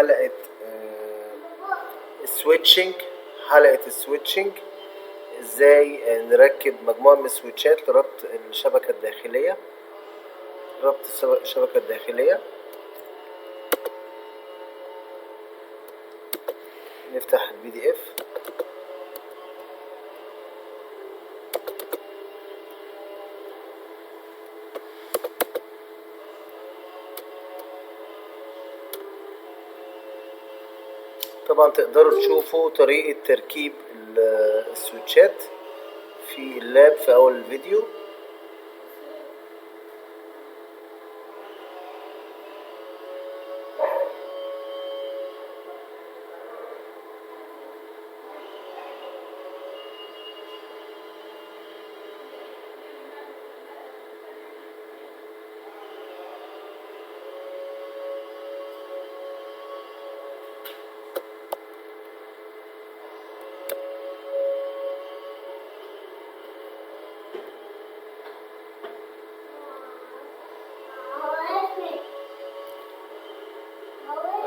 حلقة السويتشنج. حلقة السويتشنج ازاي نركب مجموعة من السويتشات لربط الشبكة الداخلية. نفتح الPDF. طبعا تقدروا تشوفوا طريقة تركيب السويتشات في اللاب في اول الفيديو.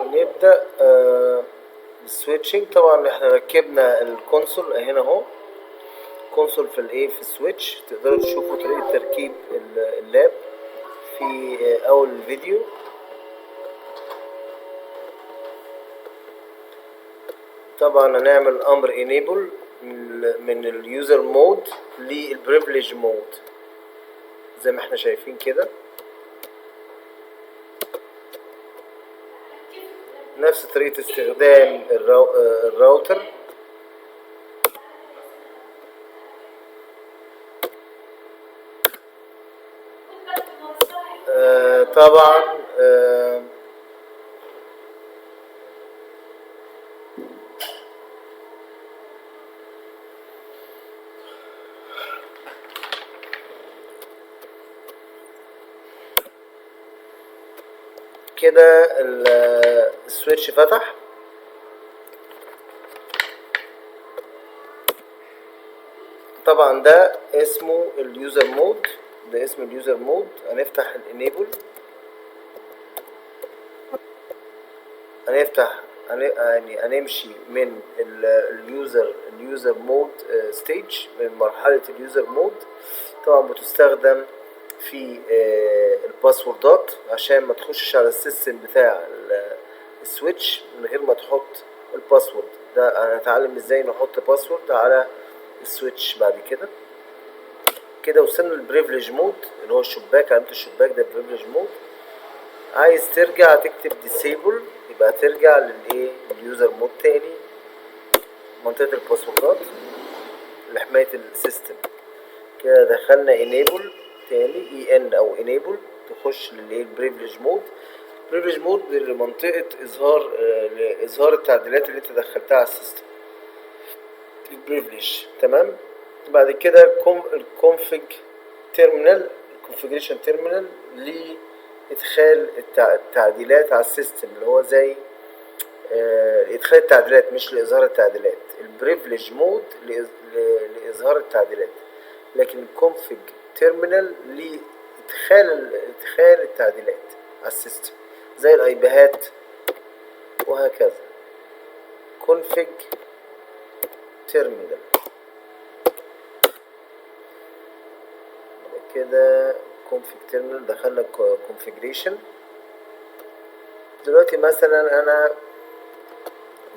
نبدأ بالسويتشنج. طبعا احنا ركبنا الكونسول هنا اهو، كونسول في السويتش. تقدروا تشوفوا طريقة تركيب اللاب في اول الفيديو. طبعا هنعمل امر enable من اليوزر مود للبريفليج مود زي ما احنا شايفين كده. نفس طريقة استخدام الراوتر. طبعا كده السويتش فتح. طبعا ده اسمه اليوزر مود، هنفتح الانيبل، هنمشي من اليوزر مود ستيج، من مرحلة اليوزر مود. طبعا بتستخدم في الباسوردات عشان ما تخشش على السيستم بتاع السويتش من غير ما تحط الباسورد. ده هنتعلم ازاي نحط باسورد على السويتش بعد كده. كده وصلنا للبريفليج مود اللي هو الشباك، علامة الشباك ده بريفليج مود. عايز ترجع تكتب disable، يبقى ترجع اليوزر مود تاني، منطقة الباسوردات لحماية السيستم. كده دخلنا enable تاني، en او enable، تخش البريفليج مود. بريفليج مود لمنطقة اظهار التعديلات اللي انت دخلتها على السيستم البريفليج. تمام. بعد كده الكونفيج تيرمينال، الكونفيجريشن تيرمينال لإدخال التعديلات على السيستم، اللي هو زي إدخال التعديلات مش لإظهار التعديلات. البريفليج مود لإظهار التعديلات، لكن الكونفيج تيرمينال لإدخال التعديلات على السيستم زي الأيبيهات وهكذا. كونفيج تيرمينال كده. كونفيج تيرمينال دخلنا كونفيجريشن. دلوقتي مثلا انا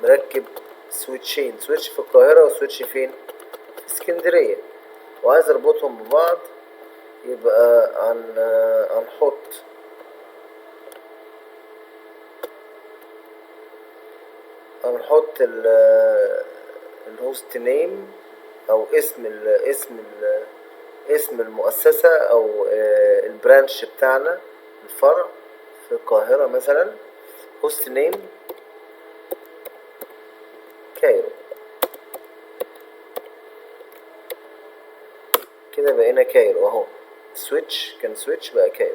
مركب سويتشين، سويتش في القاهرة وسويتش فين؟ في اسكندرية، وعايز اربطهم ببعض. يبقى هنحط الهوست نيم او اسم المؤسسة او البرانش بتاعنا، الفرع في القاهرة مثلا. هوست نيم كايرو. كده بقينا كايرو اهو. سويتش كان سويتش بقى كايرو.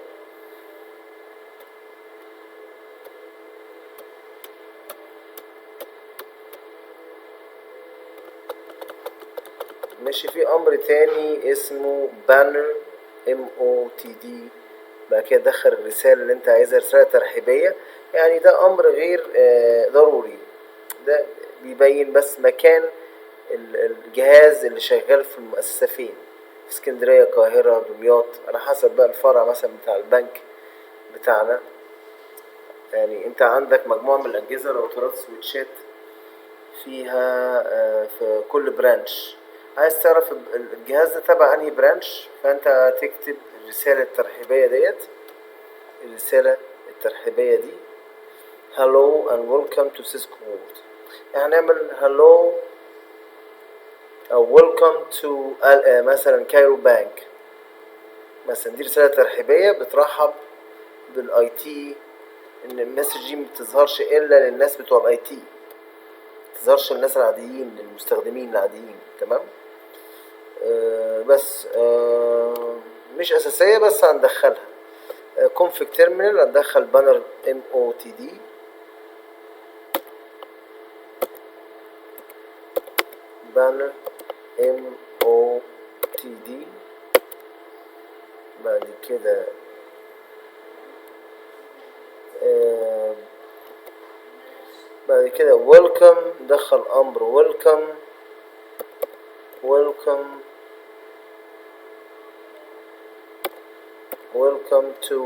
ماشي. في امر تاني اسمه بانر، MOTD. بقى كده دخل الرسالة اللي انت عايزها، رسالة ترحيبية. يعني ده امر غير ضروري. ده بيبين بس مكان الجهاز اللي شغال في المؤسسة فين، في اسكندرية، القاهرة، دمياط، على حسب بقى الفرع مثلا بتاع البنك بتاعنا. يعني انت عندك مجموعة من الأجهزة راوترات سويتشات فيها في كل برانش. عايز تعرف الجهاز ده تبع انهي برانش، فانت هتكتب الرسالة الترحيبية ديت، الرسالة الترحيبية دي hello and welcome to Cisco World. يعني نعمل hello أو welcome to مثلا كايرو بانك مثلا. دي رسالة ترحيبية بترحب بالاي تي، ان المسج دي مبتظهرش الا للناس بتوع الاي تي، مبتظهرش للناس العاديين، للمستخدمين العاديين. تمام. بس مش اساسية بس هندخلها. config terminal هندخل بانر MOTD، بانر MOTD. بعد كده welcome، ندخل امر welcome to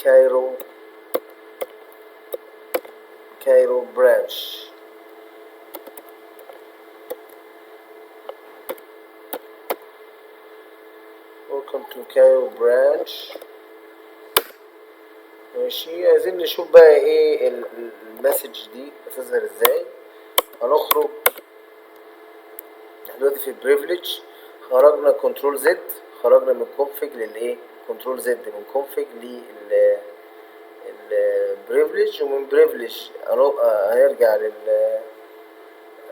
Cairo branch. welcome to Cairo branch. ماشي. عايزين نشوف بقى ايه المسج دي هتظهر ازاي. هنخرج دلوقتي في بريفليج، خرجنا كنترول زد، خرجنا من config للايه، كنترول زد من config للبريفليج، ومن بريفليج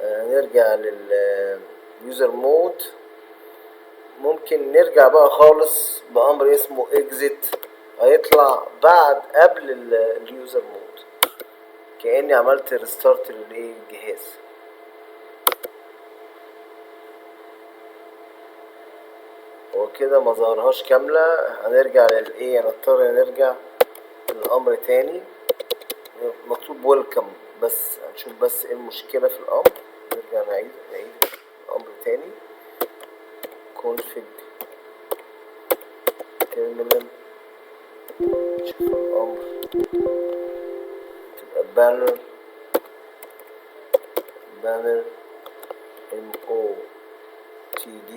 هنرجع لليوزر مود. ممكن نرجع بقى خالص بأمر اسمه exit، هيطلع قبل اليوزر مود، كأني عملت ريستارت للجهاز. هو كده ما ظهرهاش كاملة، هنرجع هنضطر نرجع للأمر تاني. مكتوب ويلكم، بس هنشوف بس ايه المشكلة في الأمر. نرجع نعيد الأمر تاني. config terminal، نشوف الأمر، تبقى banner MOTD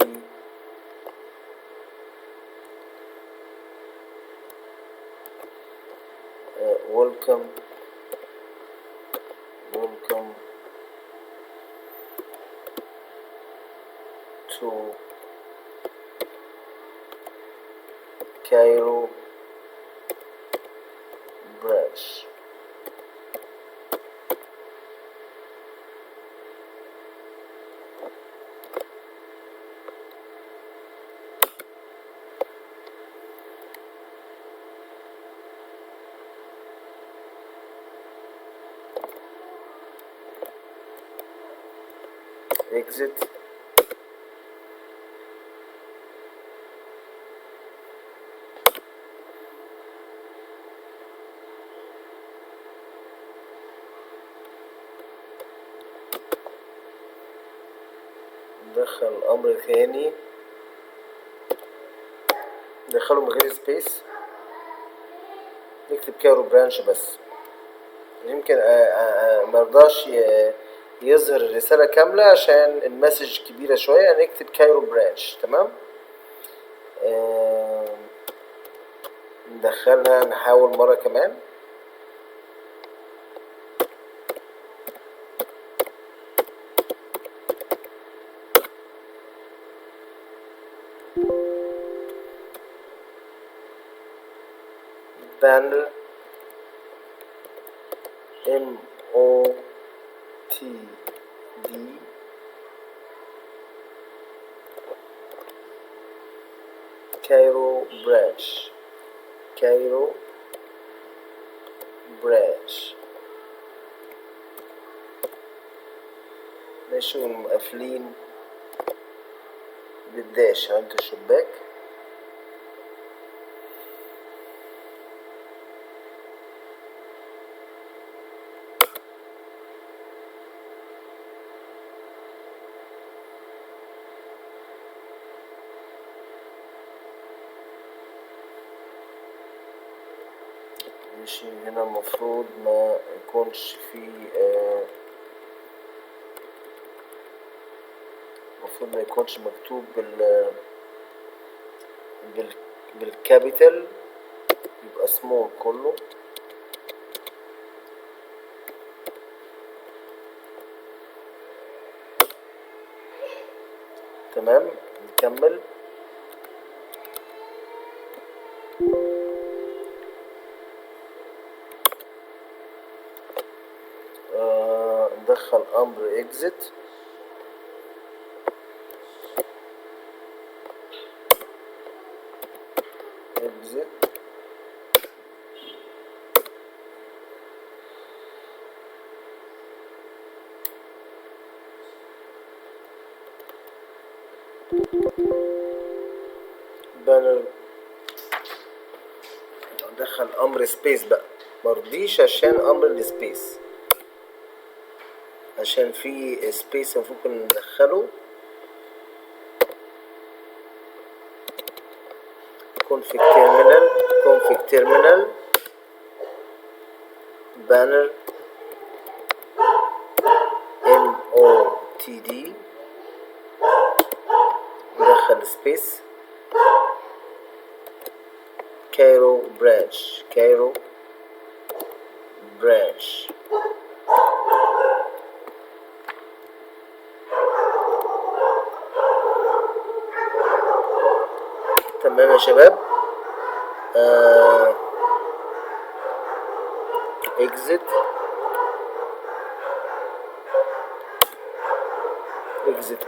welcome to Cairo branch. exit. ندخل امر ثاني، ندخله من غير سبيس، نكتب كايرو برانش بس. يمكن مرضاش يظهر الرسالة كاملة عشان المسج كبيرة شوية، نكتب كايرو برانش. تمام. ندخلها، نحاول مرة كمان. banner MOTD Cairo branch. ماشي. ومقفلين بالداش عند الشباك. ماشي. هنا المفروض ما يكونش في المفروض ما يكونش مكتوب بال بالكابيتال، يبقى سمول كله. تمام، نكمل. ندخل امر exit. بانر. ندخل امر سبيس بقى، مرضيش عشان امر السبيس، عشان في سبيس المفروض ندخله. config terminal banner motd، ندخل سبيس كايرو برانش. تمام يا شباب. exit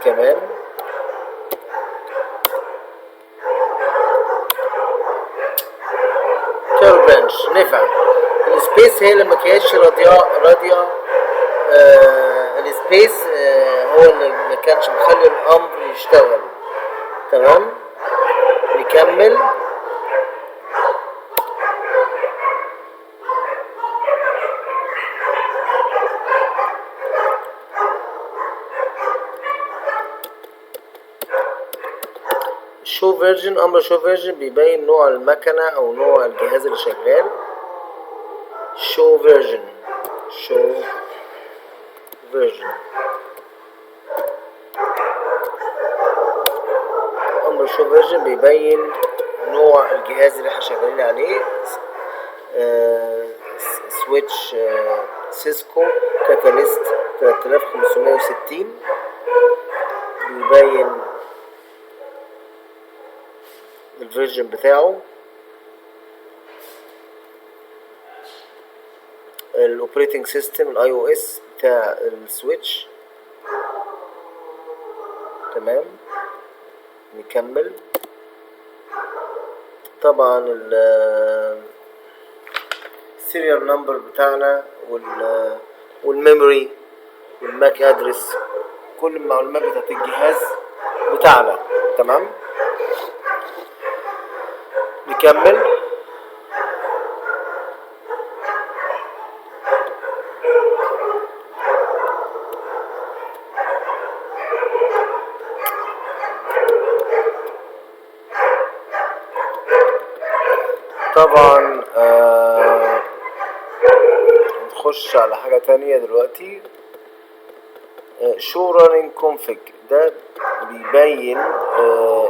كمان. كايرو برانش نفع. السبيس هي اللي ما كانتش راضيه. السبيس هو اللي ما كانش مخلي الامر يشتغل. تمام، نكمل. شو فيرجن، امر شو فيرجن بيبين نوع المكنه او نوع الجهاز اللي شغال. شو فيرجن امر شو فيرجن بيبين نوع الجهاز اللي احنا شغالين عليه. سويتش سيسكو كاتاليست 3560 بيبين الفيرجن بتاعه. الاوبريتنج سيستم الاي او اس بتاع السويتش. تمام، نكمل. طبعا السيريال نمبر بتاعنا والميموري والماك ادرس، كل المعلومات بتاعت الجهاز بتاعنا. تمام، نكمل. طبعا نخش على حاجة تانية دلوقتي. شو رانينج كونفيج ده بيبين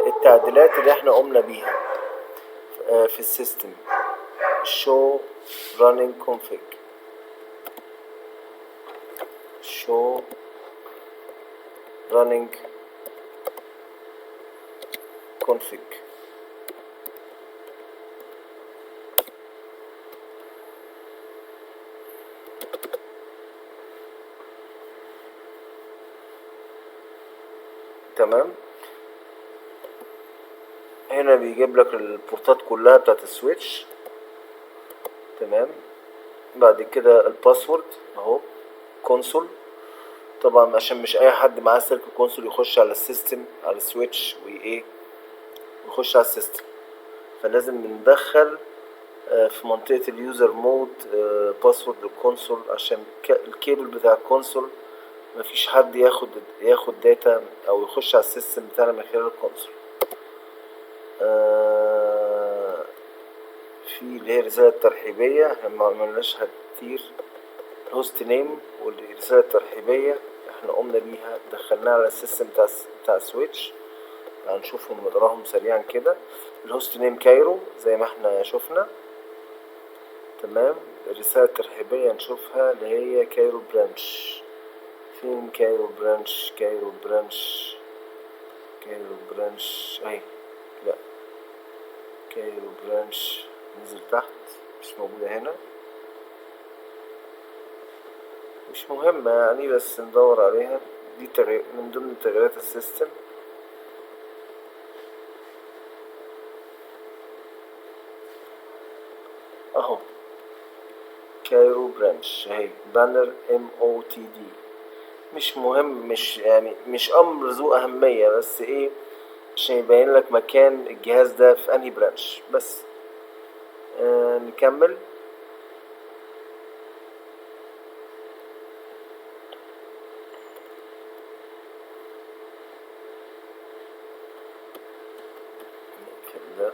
التعديلات اللي احنا قمنا بيها في السيستم. شو رانينج كونفيج تمام. هنا بيجيب لك البورتات كلها بتاعت السويتش. تمام، بعد كده الباسورد اهو، كونسول. طبعا عشان مش اي حد معاه سلك كونسول يخش على السيستم على السويتش ويخش على السيستم، فلازم ندخل في منطقة اليوزر مود باسورد للكونسول، عشان الكيبل بتاع الكونسول مفيش حد ياخد داتا او يخش على السيستم بتاعنا من خلال الكونسول. في اللي هي الرسالة الترحيبية، احنا ما عملناش كتير. الهوست نيم والرسالة الترحيبية احنا قمنا بيها، دخلناها على السيستم بتاع سويتش. هنشوفهم نقراهم سريعا كده. الهوست نيم كايرو زي ما احنا شفنا، تمام. الرسالة الترحيبية نشوفها اللي هي كايرو برانش. فين كايرو برانش؟ كايرو برانش، كايرو برانش اهي. لا، كايرو برانش نزل تحت، مش موجودة هنا. مش مهمة يعني، بس ندور عليها. دي من ضمن تغييرات السيستم. اهو كايرو برانش اهي، بانر MOTD. مش مهم، مش يعني مش امر ذو اهمية، بس ايه، عشان يبين لك مكان الجهاز ده في انهي برانش بس. نكمل. كده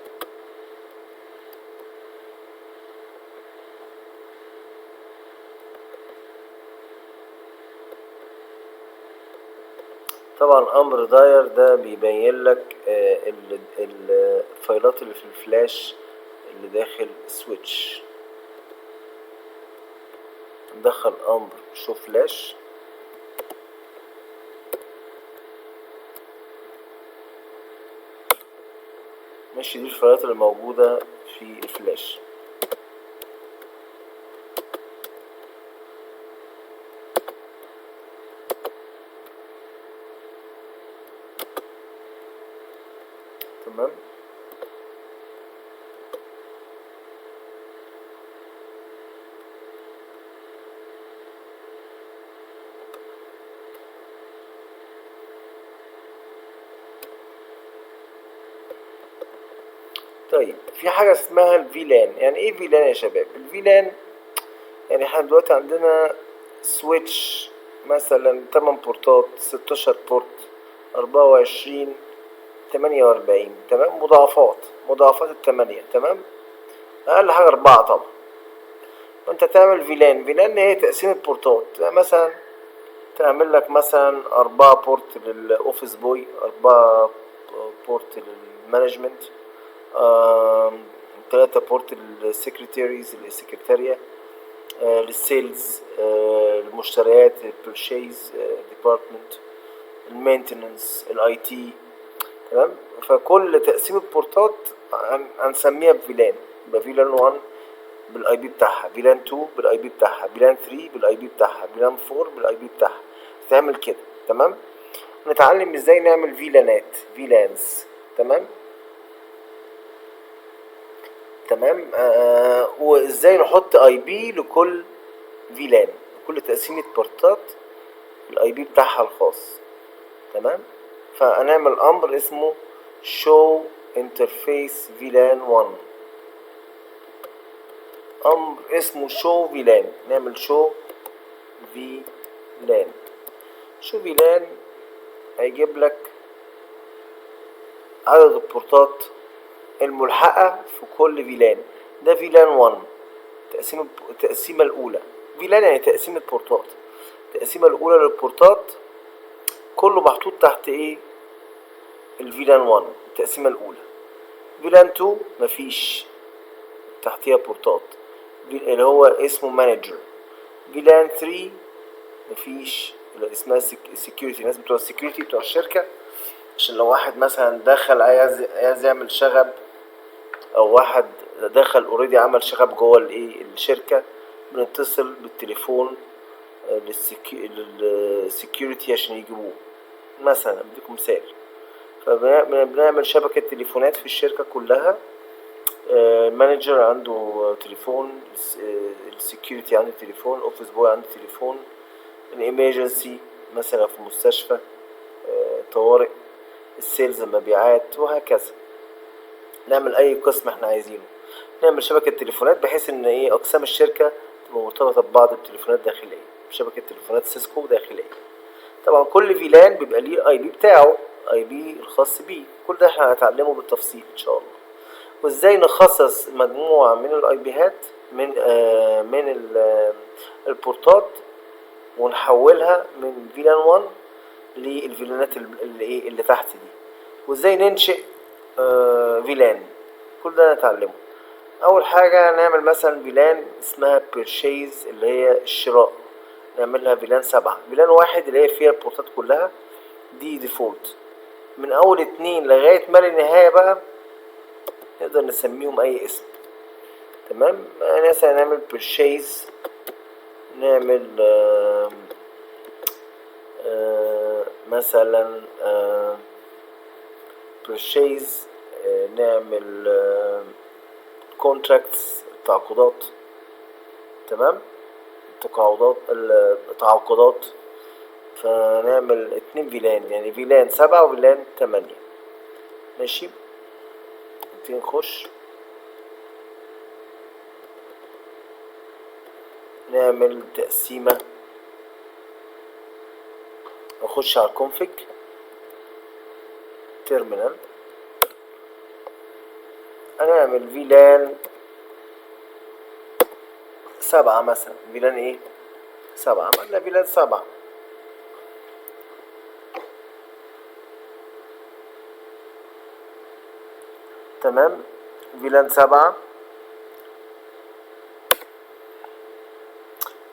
طبعا امر داير ده بيبين لك الفايلات اللي في الفلاش اللي داخل سويتش. ندخل امر شو فلاش. ماشي، دي الفايلات اللي موجودة في الفلاش. تمام. طيب في حاجة اسمها الفيلان. يعني ايه فيلان يا شباب؟ الفيلان يعني احنا دلوقتي عندنا سويتش مثلا 8 بورتات، 16 بورت، 24، 48، تمام. مضاعفات التمانية، تمام. اقل حاجة 4 طبعا. فانت تعمل فيلان هي تقسيم البورتات. يعني مثلا تعمل لك مثلا 4 بورت للاوفيس بوي، 4 بورت للمانجمنت، 3 بورت للسكرتيريز السكرتارية، للسيلز، المشتريات، البرشيز ديبارتمنت، المينتننس، الاي تي، تمام. فكل تقسيم البورتات هنسميها بفيلان. يبقى فيلان 1 بالاي بي بتاعها، فيلان 2 بالاي بي بتاعها، فيلان 3 بالاي بي بتاعها، فيلان 4 بالاي بي بتاعها. تعمل كده، تمام. نتعلم ازاي نعمل فيلانز، تمام. تمام. وازاي نحط اي بي لكل فيلان، كل تقسيمة بورتات الاي بي بتاعها الخاص، تمام. فهنعمل امر اسمه show interface VLAN 1. امر اسمه show VLAN. نعمل show VLAN. show VLAN هيجيب لك عدد البورتات الملحقة في كل فيلان. ده فيلان 1، التقسيمة الأولى. فيلان يعني تقسيمة بورتات. التقسيمة الأولى للبورتات كله محطوط تحت ايه؟ الفيلان 1 التقسيمة الأولى. فيلان 2 مفيش تحتيها بورتات، اللي هو اسمه مانجر. فيلان 3 مفيش، اللي اسمها سكيورتي. الناس بتوع السكيورتي بتوع الشركة، عشان لو واحد مثلا دخل عايز يعمل شغب، او واحد دخل اوريدي عمل شغب جوه الايه الشركة، بنتصل بالتليفون للسكيورتي عشان يجيبوه. مثلا اديكم مثال، فبنعمل شبكة تليفونات في الشركة كلها. المانجر عنده تليفون، السكيورتي عنده تليفون، الاوفيس بوي عنده تليفون، الاميرجنسي مثلا في مستشفى، طوارئ، السيلز المبيعات، وهكذا. نعمل اي قسم احنا عايزينه، نعمل شبكة تليفونات بحيث ان ايه اقسام الشركة تبقى مرتبطة ببعض بتليفونات داخلية، بشبكة تليفونات سيسكو داخلية. طبعا كل فيلان بيبقى ليه اي بي بتاعه، اي بي الخاص بيه. كل ده احنا هنتعلمه بالتفصيل ان شاء الله. وازاي نخصص مجموعة من الاي بيهات من البورتات ونحولها من فيلان 1 للفيلانات اللي تحت دي، وازاي ننشئ فيلان. كل ده نتعلمه. اول حاجة نعمل مثلا فيلان اسمها بيرشيز اللي هي الشراء، نعملها فيلان 7. فيلان 1 اللي هي فيها البورتات كلها دي ديفولت. من اول 2 لغاية ما للنهاية بقى نقدر نسميهم اي اسم. تمام. يعني مثلا نعمل purchase، نعمل مثلا purchase، نعمل contracts التعاقدات. تمام. التعاقدات. فنعمل 2 فيلان، يعني فيلان 7 وفيلان 8. ماشي. نخش نعمل تقسيمة، نخش على الكونفيج تيرمينال، هنعمل فيلان 7 مثلا. فيلان ايه 7، عملنا فيلان 7. تمام. فيلان 7.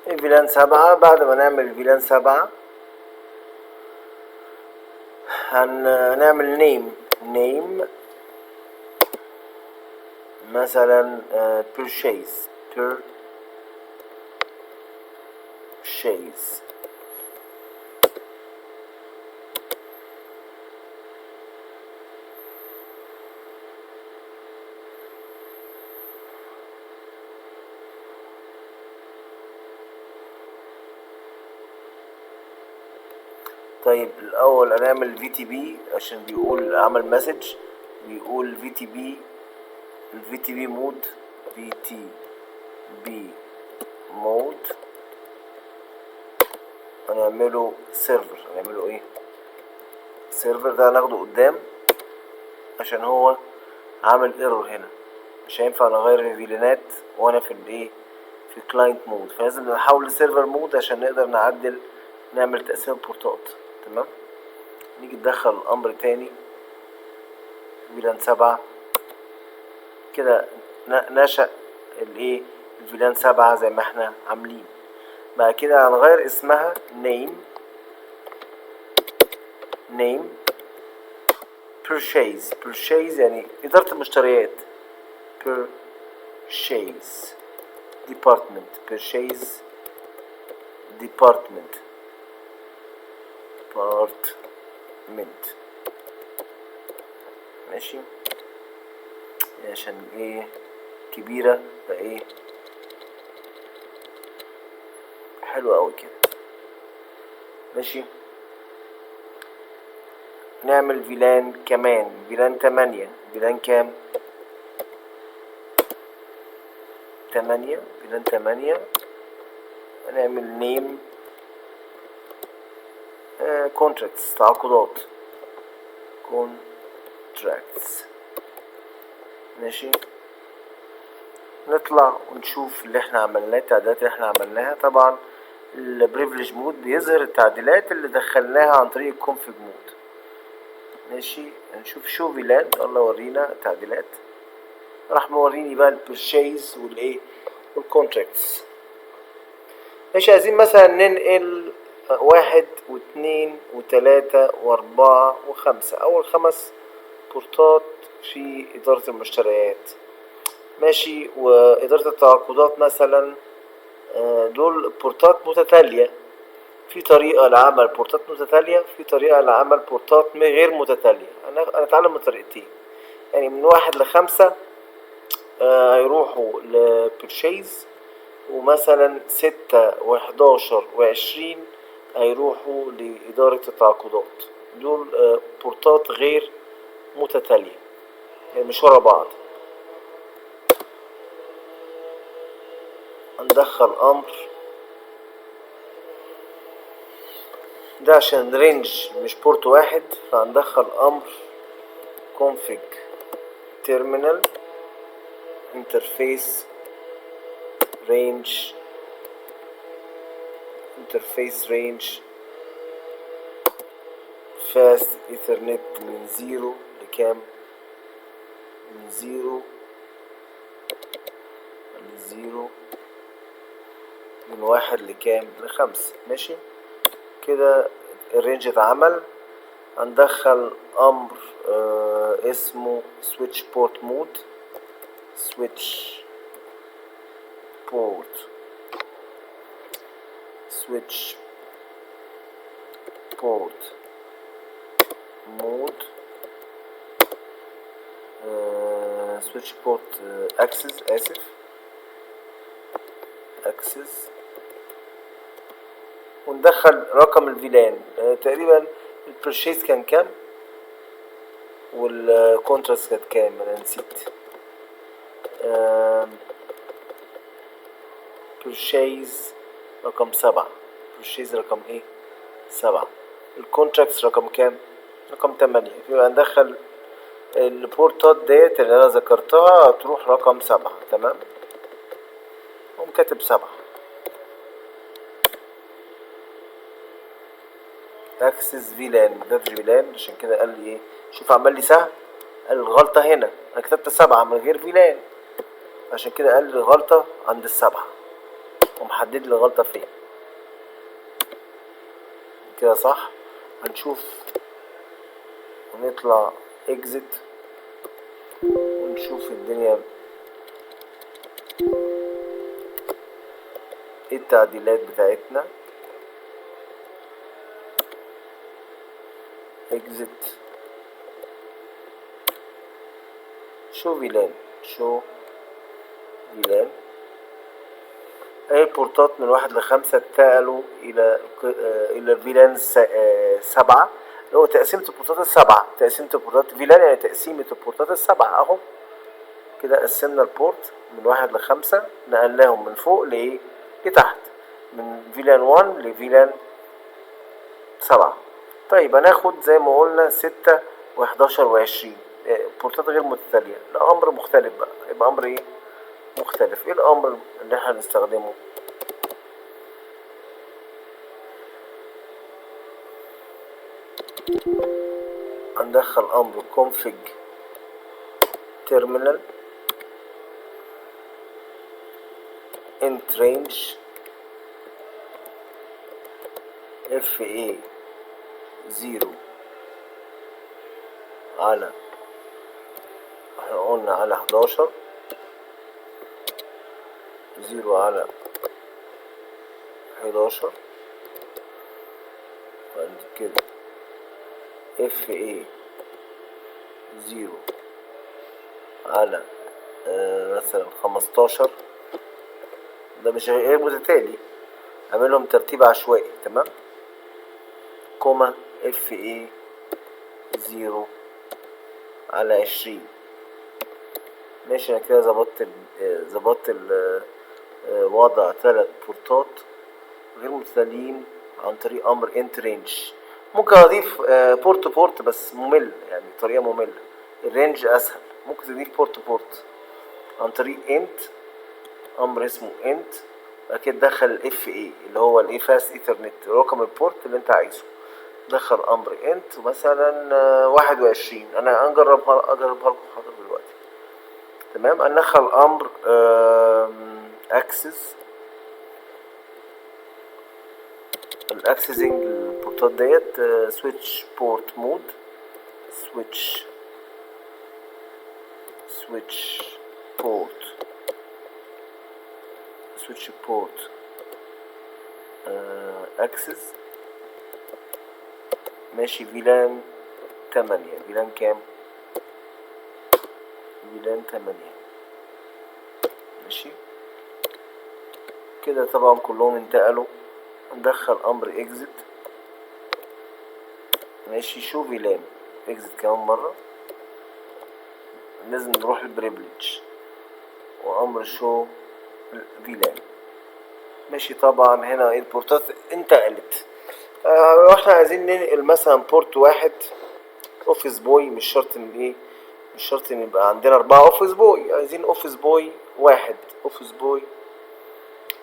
فيلان 7 بعد ما نعمل فيلان 7 هنعمل نيم مثلا purchase. طيب الاول هنعمل في تي بي عشان بيقول عمل مسج، بيقول في تي بي مود، في تي بي مود هنعمله سيرفر. هنعمله ايه سيرفر، ده هناخده قدام عشان هو عامل ايرور هنا، مش هينفع نغير الفيلانات وانا في الايه في الكلاينت مود، فلازم نحول لسيرفر مود عشان نقدر نعدل نعمل تقسيم بورتات. تمام. نيجي ندخل امر تاني فيلان 7 كده، نشأ الايه الفيلان 7 زي ما احنا عاملين. بعد كده هنغير اسمها نيم purchase يعني إدارة المشتريات. purchase department ماشي، عشان ايه كبيرة فايه حلوة اوي كده. ماشي. نعمل فيلان كمان، فيلان 8. فيلان كام 8. فيلان 8 هنعمل نيم contracts تعاقدات ماشي. نطلع ونشوف اللي احنا عملناه، التعديلات اللي احنا عملناها. طبعا البريفليج مود بيظهر التعديلات اللي دخلناها عن طريق الكونفيج مود. ماشي. نشوف شو فيلان، الله ورينا التعديلات. راح موريني بقى البرشيز والايه والكونتراكتس. ماشي. عايزين مثلا ننقل 1 و2 و3 و4 و5، اول 5 بورتات في ادارة المشتريات. ماشي. وادارة التعاقدات مثلا دول بورتات متتالية. في طريقة لعمل بورتات متتالية، في طريقة لعمل بورتات غير متتالية. انا اتعلم من طريقتين، يعني من 1 ل5 هيروحوا لبرشيز، ومثلا 6 و11 و20 هيروحوا لإدارة التعاقدات. دول بورتات غير متتالية، يعني مش ورا بعض. هندخل أمر ده عشان رينج مش بورت واحد، فهندخل أمر config terminal interface range fast ethernet من 0 لكام؟ من 0 من 1 لكام؟ ل5. ماشي كده الرينج اتعمل. هندخل امر اسمه switch port mode switch port access وندخل رقم الفيلان. تقريبا البرشيز كان كام والكونتراست كانت كام؟ انا نسيت. برشيز رقم 7. برشيز رقم ايه؟ 7. الكونتراكتس رقم كام؟ رقم 8. يبقى ندخل البورتات ديت اللي انا ذكرتها هتروح رقم 7. تمام. قوم كاتب 7 اكسس فيلان. ده فيلان عشان كده قال لي ايه؟ شوف عمل لي سهم، قال الغلطة هنا، انا كتبت 7 من غير فيلان عشان كده قال لي الغلطة عند ال7 ومحدد لي الغلطة فين. كده صح. هنشوف ونطلع exit ونشوف الدنيا ايه التعديلات بتاعتنا. exit شو فيلان اي بورتات من 1 ل5 انتقلوا الى فيلان 7 اللي هو تقسيمة البورتات ال7. تقسيمة البورتات فيلان يعني تقسيمة البورتات ال7 اهو. كده قسمنا البورت من 1 ل5، نقلناهم من فوق لتحت، من فيلان 1 لفيلان 7. طيب هناخد زي ما قلنا 6 و11 و20 بورتات غير متتالية. الامر مختلف بقى، يبقى امر ايه؟ مختلف. ايه الامر اللي احنا هنستخدمه؟ هندخل امر config terminal int range fa 0 على، احنا قلنا على 11، 0 على 11. بعد كده fa 0 على مثلا 15. ده مش غير متتالي، اعملهم ترتيب عشوائي. تمام. كوما fa 0 على 20. ماشي. انا كده ظبطت وضع 3 بورتات غير متتاليين عن طريق امر int range. ممكن اضيف بورت بس ممل، يعني طريقة مملة. الرينج اسهل. ممكن تضيف بورت عن طريق int، امر اسمه int. بعد كده تدخل الاف اي اللي هو الايه فاست ايثرنت، رقم البورت اللي انت عايزه. دخل امر int مثلا 21. انا اجربها لكم حاضر دلوقتي. تمام. هندخل امر اكسس. الاكسسنج البورتات ديت switch port mode switch port access. ماشي. فيلان 8. فيلان كام؟ فيلان 8. ماشي كده. طبعا كلهم انتقلوا. ندخل امر exit. ماشي. شو فيلان exit كمان مرة. لازم نروح البريفليج وامر شو فيلان. ماشي. طبعا هنا البورتات انتقلت. واحنا عايزين ننقل مثلا بورت واحد اوفيس بوي، مش مش شرط ان يبقى عندنا 4 اوفيس بوي، عايزين اوفيس بوي واحد، اوفيس بوي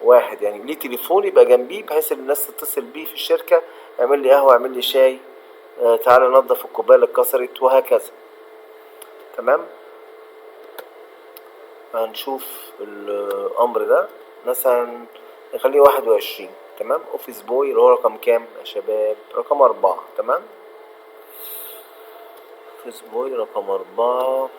واحد يعني ليه تليفون يبقى جنبيه بحيث ان الناس تتصل بيه في الشركة، اعمل لي قهوة، اعمل لي شاي، تعالى ننضف الكوباية اللي اتكسرت، وهكذا. تمام. هنشوف الامر ده مثلا نخليه 21. تمام. اوفيس بوي اللي هو رقم كام يا شباب؟ رقم 4. تمام. اوفيس بوي رقم 4.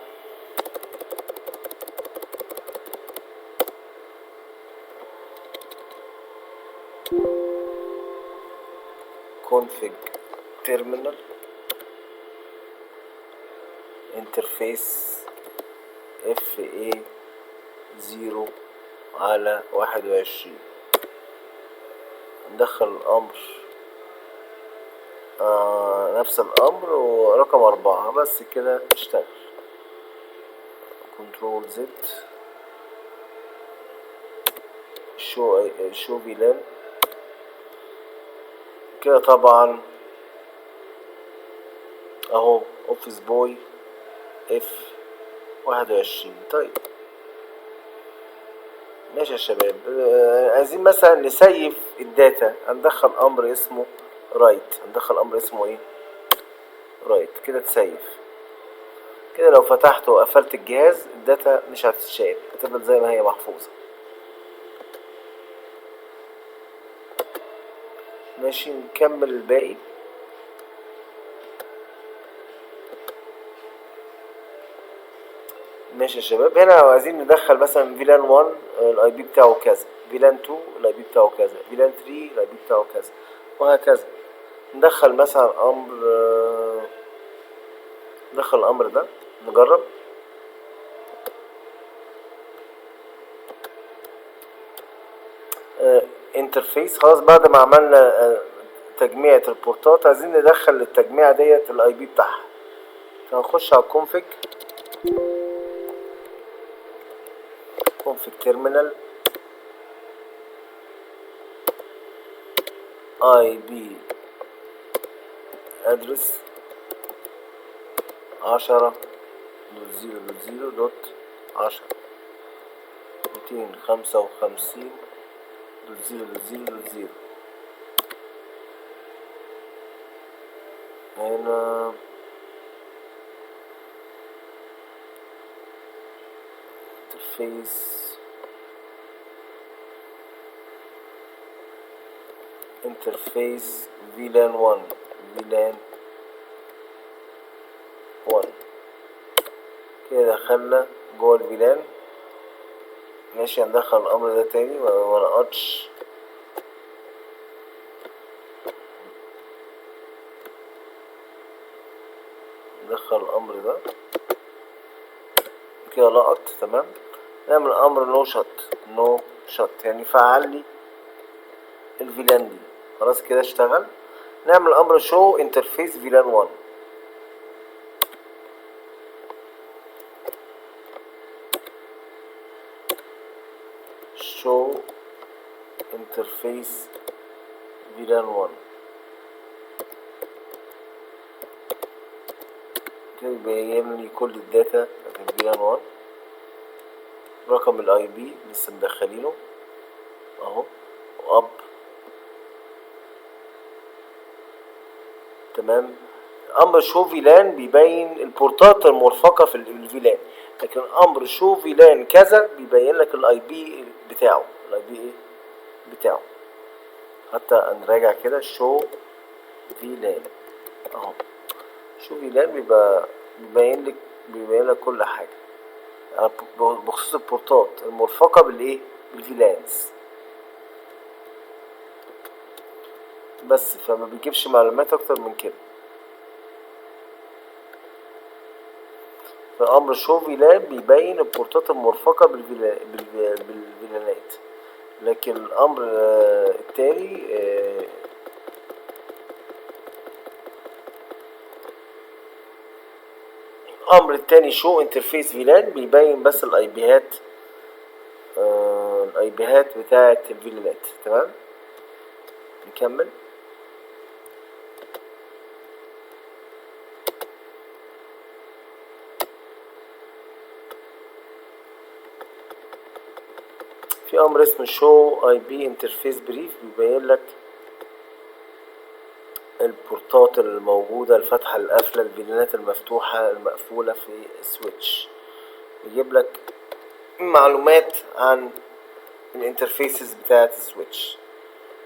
config terminal interface FA 0 على 21. ندخل الأمر نفس الأمر ورقم 4 بس كده اشتغل. كنترول زد شو فيلان كده طبعا اهو اوفيس بوي اف 21. طيب ماشي يا شباب. عايزين مثلا نسيف الداتا، هندخل امر اسمه رايت. هندخل امر اسمه ايه؟ رايت. كده تسيف. كده لو فتحت وقفلت الجهاز الداتا مش هتتشال، هتفضل زي ما هي محفوظة. ماشي نكمل الباقي. ماشي يا شباب. هنا عايزين ندخل مثلا فيلان 1 الاي بي بتاعه كذا، فيلان 2 الاي بي بتاعه كذا، فيلان 3 الاي بي بتاعه كذا، وهكذا. ندخل مثلا امر ندخل الامر ده نجرب. انترفيس. خلاص بعد ما عملنا تجميعة البورتات عايزين ندخل للتجميعة ديت الاي بي بتاعها. فنخش على الكونفج تيرمينال اي بي ادرس 10.0.0.10 255.0.0.0. هنا انترفيس فيلان 1 كده دخلنا جوه الفيلان. ماشي هندخل الامر ده تاني منقطش. ندخل الامر ده كده لقط. تمام. نعمل امر نو شت يعني فعل لي الفيلان دي. خلاص كده اشتغل. نعمل امر شو انترفيس فيلان 1. شو انترفيس فيلان 1 كده يبين لي كل الداتا في فيلان 1. رقم الاي بي لسه مدخلينه اهو واب. تمام. امر شو فيلان بيبين البورتات المرفقه في الفيلان، لكن امر شو فيلان كذا بيبين لك الاي بي بتاعه. الاي بي ايه بتاعه. حتى نراجع كده شو فيلان اهو. شو فيلان بيبين لك كل حاجه بخصوص البورتات المرفقه بالايه بالفيلانز بس، فما بيجيبش معلومات اكتر من كده. فامر شو فيلان بيبين البورتات المرفقه بالفيلانات، لكن الامر التالي الامر التاني شو انترفيس فيلان بيبين بس الاي بيهات بتاعه الفيلانات. تمام. نكمل. في امر اسمه show IP interface brief بيبين لك البورتات الموجودة، الفتحة القافلة، الفيلانات المفتوحة المقفولة في السويتش. بيجيب لك معلومات عن الانترفيسز بتاعة السويتش.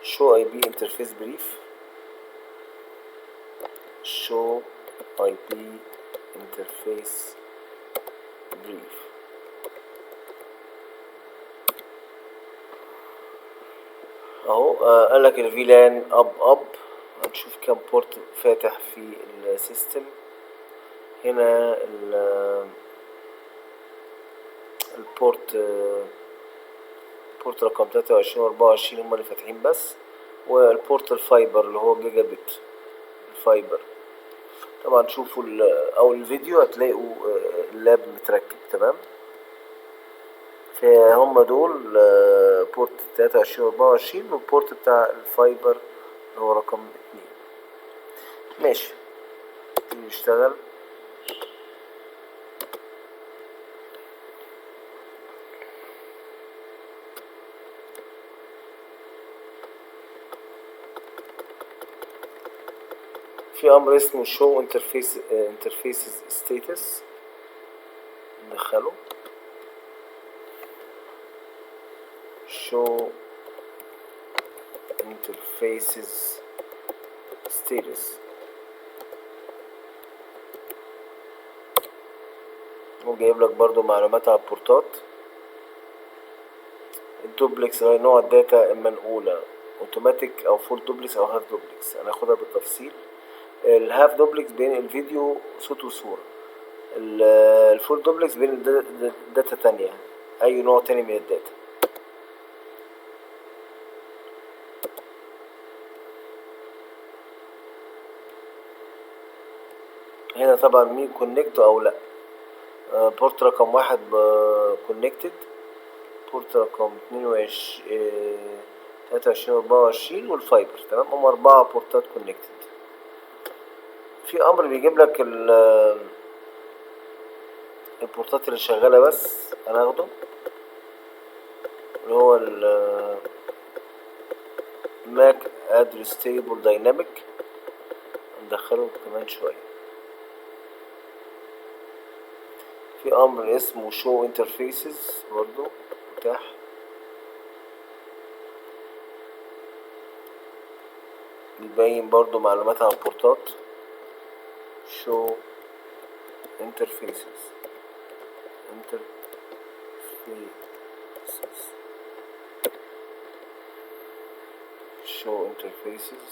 show IP interface brief show IP interface brief. اهو قالك الفيلان اب هنشوف كام بورت فاتح في السيستم. هنا البورت بورت رقم 23 و24 هما اللي فاتحين بس، والبورت الفايبر اللي هو جيجا بت الفايبر. طبعا شوفوا اول الفيديو هتلاقوا اللاب متركب تمام. فهم دول بورت 23 و24 والبورت بتاع الفايبر اللي هو رقم 2. ماشي نشتغل. في امر اسمه show interfaces status ندخله. show interfaces status هو جايب لك برضو معلومات على البورتات. الدوبلكس نوع الداتا المنقولة اوتوماتيك او فول دوبلكس او هاف دوبلكس، هناخدها بالتفصيل. الهاف دوبلكس بين الفيديو صوت وصورة، الفول دوبلكس بين داتا تانية، اي نوع تاني من الداتا. هنا طبعا مين كونكت او لا. بورت رقم 1 كونكتد، بورت رقم 23 و24 والفايبر تمام. هم 4 بورتات كونكتد. في امر بيجيب لك البورتات اللي شغالة بس هناخده، اللي هو الماك ادرس تيبل دايناميك هندخله كمان شوية. في امر اسمه show interfaces برضو متاح. بيبين برضو معلومات عن البورتات. show interfaces show interfaces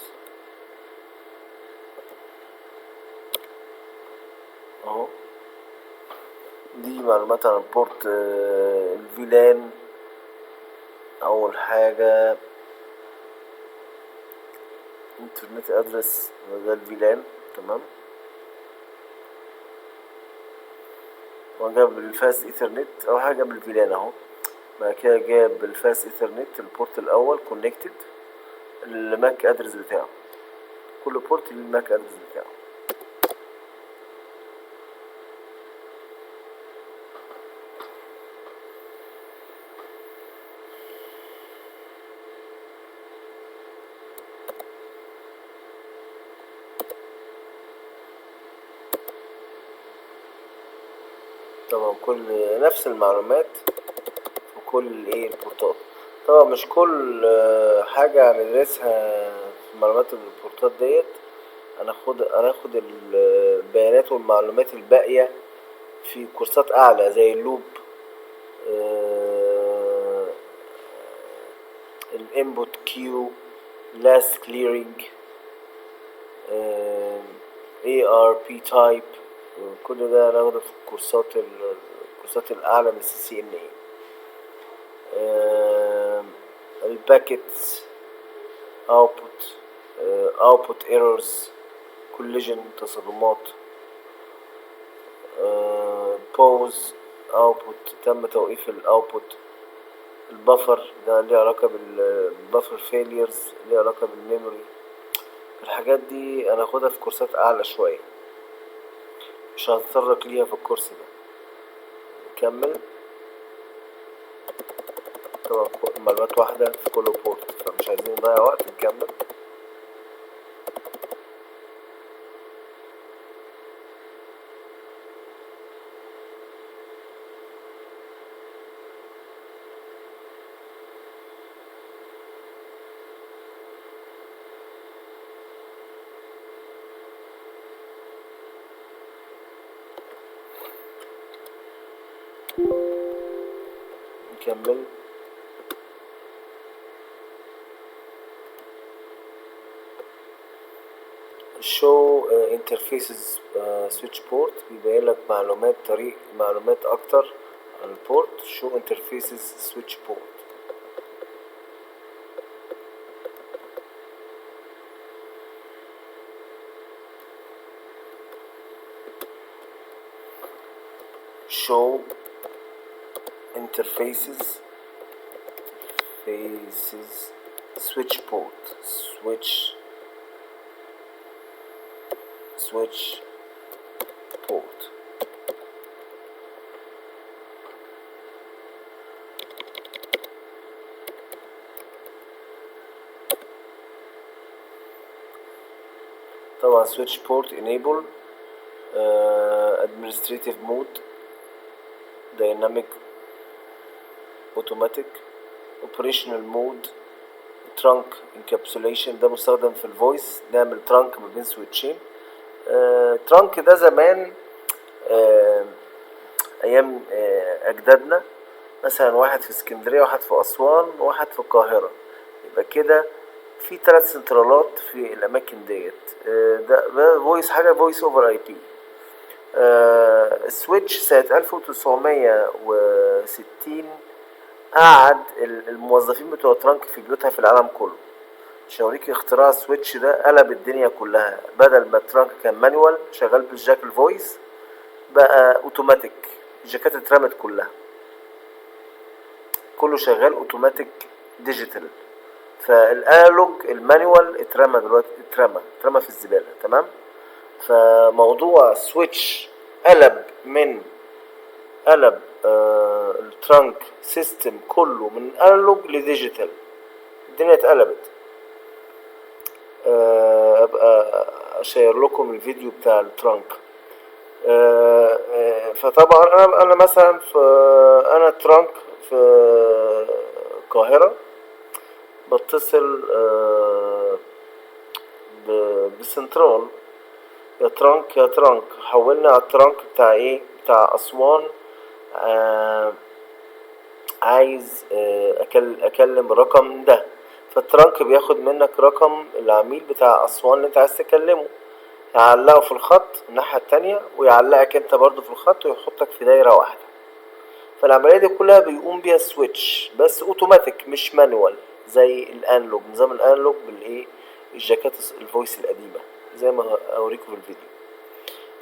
اهو. دي معلومات عن البورت الفيلان. اول حاجة انترنت ادرس ده الفيلان تمام، وجاب الفاست ايثرنت. اول حاجة جاب الفيلان اهو، بعد كده جاب الفاست ايثرنت البورت الاول كونكتد الماك ادرس بتاعه، كل بورت للماك ادرس بتاعه. طبعا كل نفس المعلومات في كل البورتات. طبعا مش كل حاجة هندرسها في معلومات البورتات ديت، هناخد البيانات والمعلومات الباقية في كورسات اعلى زي اللوب، الانبوت كيو، لاست كليرنج، ARP تايب. كل ده هناخده في الكورسات الاعلى من CCNA. الباكيتس، output errors، collision تصادمات، pause output تم توقيف الاوتبوت، البفر ده ليه علاقة بالبفر فيليرز، ليه علاقة بالميموري. الحاجات دي هناخدها في كورسات اعلى شوية، مش هنتطرق ليها في الكورس ده. نكمل. طبعا المعلومات واحدة في كل بورت، فمش عايزين نضيع وقت، نكمل. نكمل. show interfaces switch port بيبين لك معلومات اكتر عن البورت. show interfaces switch port. show interfaces switch port. switch port. طبعا switch port enable administrative mode, dynamic, automatic, operational mode, trunk encapsulation. ده مستخدم في الفويس، نعمل trunk ما بين سويتشين. trunk ده زمان ايام اجدادنا، مثلا واحد في اسكندرية، واحد في اسوان، واحد في القاهرة، يبقى كده في 3 سنترالات في الاماكن ديت. ده فويس، حاجة فويس اوفر اي بي. السويتش سنة 1960 قعد الموظفين بتوع ترانك في بيوتها في العالم كله. عشان اوريك اختراع السويتش ده قلب الدنيا كلها. بدل ما الترانك كان مانوال شغال بالجاك الفويس، بقى اوتوماتيك. الجاكات اترمت كلها، كله شغال اوتوماتيك ديجيتال. فالانالوج المانوال اترمى دلوقتي، اترمى في الزبالة. تمام. فموضوع سويتش قلب الترانك سيستم كله من انالوج لديجيتال. الدنيا اتقلبت. ابقى اشير لكم الفيديو بتاع الترانك. فطبعا انا مثلا انا ترانك في القاهرة، بتصل بسنترال، يا ترانك حولنا على الترانك بتاع ايه، بتاع اسوان. عايز اكلم الرقم ده، فالترانك بياخد منك رقم العميل بتاع اسوان اللي انت عايز تكلمه، يعلقه في الخط الناحية التانية، ويعلقك انت برضو في الخط، ويحطك في دايرة واحدة. فالعملية دي كلها بيقوم بيها السويتش، بس اوتوماتيك مش مانوال زي الانلوج. نظام الانلوج بالايه، الجاكات الفويس القديمة زي ما اوريكم في الفيديو.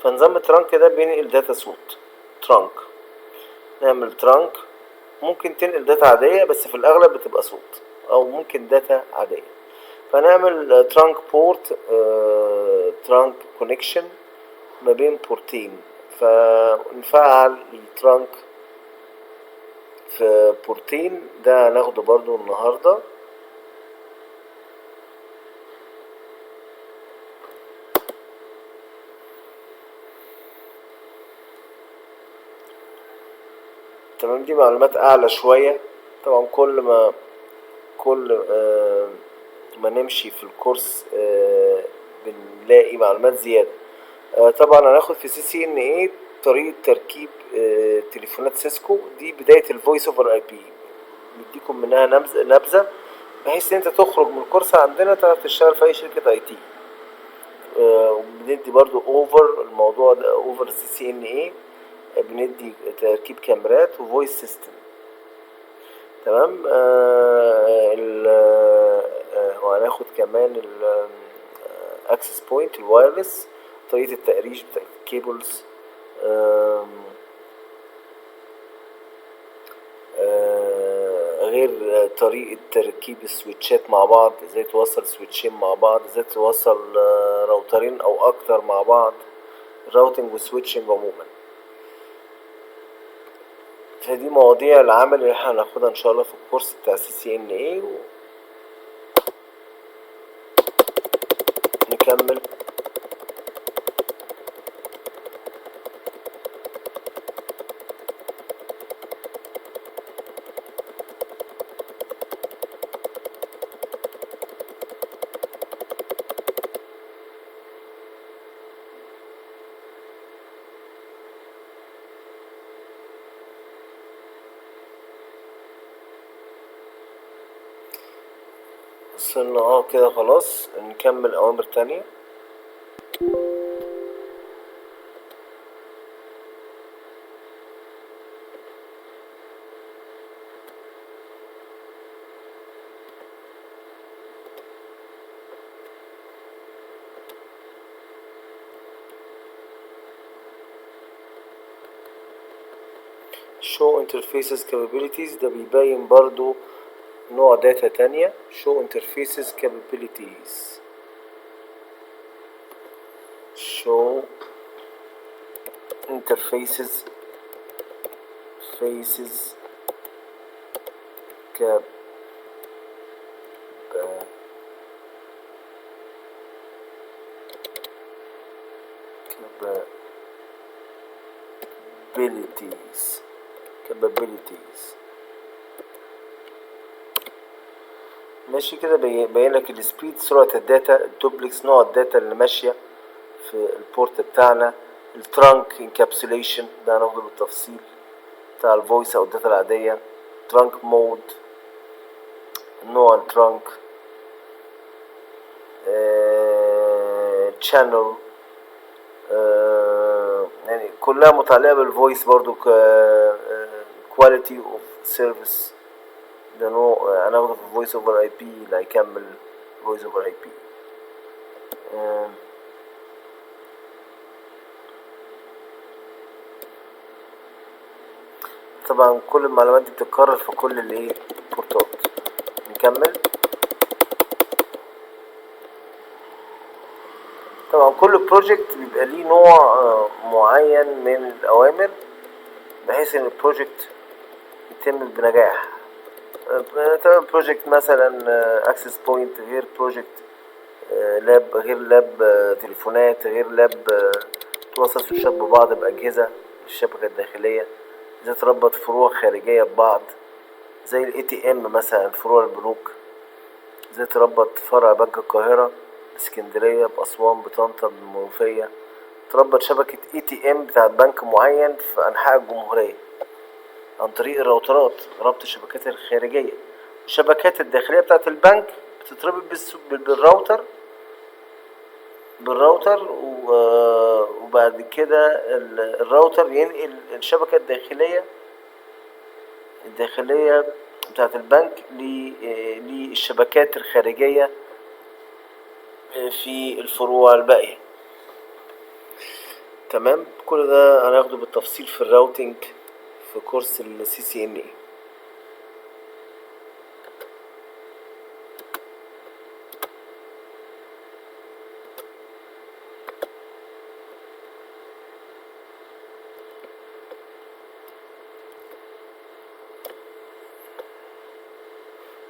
فنظام الترانك ده بينقل داتا صوت. ترانك، نعمل ترانك، ممكن تنقل داتا عادية بس في الأغلب بتبقى صوت، أو ممكن داتا عادية. فنعمل ترانك بورت، ترانك كونكشن ما بين بورتين. فنفعل الترانك في بورتين، ده هناخده برضو النهاردة. تمام. دي معلومات أعلى شوية. طبعا كل ما نمشي في الكورس بنلاقي معلومات زيادة. طبعا هناخد في CCNA طريقة تركيب تليفونات سيسكو. دي بداية الفويس اوفر اي بي، نديكم منها نبذة بحيث ان انت تخرج من الكورس عندنا تعرف تشتغل في اي شركة اي تي. وبندي برضو اوفر الموضوع ده، اوفر CCNA بندي تركيب كاميرات وفويس سيستم. تمام. وهناخد كمان الاكسس بوينت الوايرلس، طريقة التقريش بتاع الكيبلز، غير طريقة تركيب السويتشات مع بعض، ازاي توصل سويتشين مع بعض، ازاي توصل راوترين او اكتر مع بعض، الراوتنج والسويتشنج عموما. فدي مواضيع العمل اللي احنا هناخدها ان شاء الله في الكورس بتاع CCNA. نكمل. وصلنا كده خلاص. نكمل اوامر تانية. show interfaces capabilities ده بيبين برضو نوع داتا تانية. show interfaces capabilities. show interfaces cap capabilities. ماشي كده. بيبين لك السبيد، سرعة الداتا، الدوبلكس، نوع الداتا اللي ماشية في البورت بتاعنا، الترانك انكابسوليشن ده هناخده بالتفصيل بتاع الفويس او الداتا العادية، ترانك مود، نوع الترانك، channel، يعني كلها متعلقة بالفويس برضو. quality of service ده نوع هناخده في voice over IP اللي هيكمل voice over IP. طبعا كل المعلومات دي بتتكرر في كل البورتات. نكمل. طبعا كل بروجكت بيبقى ليه نوع معين من الأوامر بحيث ان البروجكت يتم بنجاح. طبعا بروجكت مثلا اكسس بوينت غير بروجكت لاب، غير لاب تليفونات، غير لاب توصل الشبكة ببعض بأجهزة الشبكة الداخلية، ازاي تربط فروع خارجية ببعض زي ال ATM مثلا، فروع البنوك، ازاي تربط فرع بنك القاهرة باسكندرية بأسوان بطنطا بالمنوفية، تربط شبكة ATM بتاع بنك معين في أنحاء الجمهورية عن طريق الراوترات، ربط الشبكات الخارجية. الشبكات الداخلية بتاعت البنك بتتربط بالراوتر وبعد كده الراوتر ينقل الشبكة الداخلية بتاعت البنك للشبكات الخارجية في الفروع الباقية. تمام. كل ده هناخده بالتفصيل في الراوتينج في كورس ال CCNA.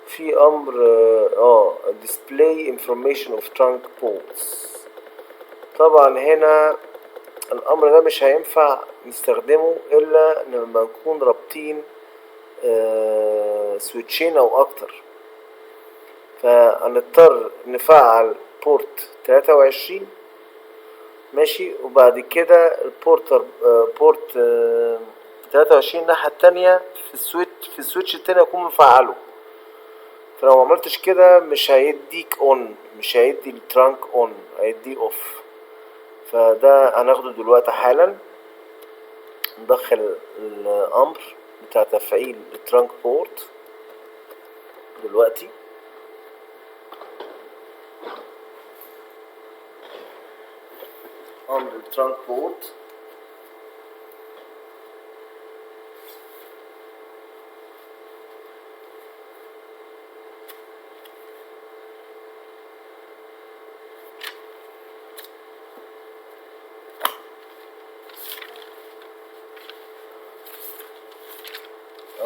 في امر display information of trunk ports. طبعا هنا الامر ده مش هينفع نستخدمه الا لما نكون رابطين سويتشين او اكتر، فهنضطر نفعل بورت 23 ماشي، وبعد كده بورت 23 الناحية التانية في السويتش التاني اكون مفعله. فلو ما عملتش كده مش هيديك اون، مش هيدي الترانك اون، هيدي اوف. فده هناخده دلوقتي حالا. ندخل الامر بتاع تفعيل الترانك بورت دلوقتي. امر الترانك بورت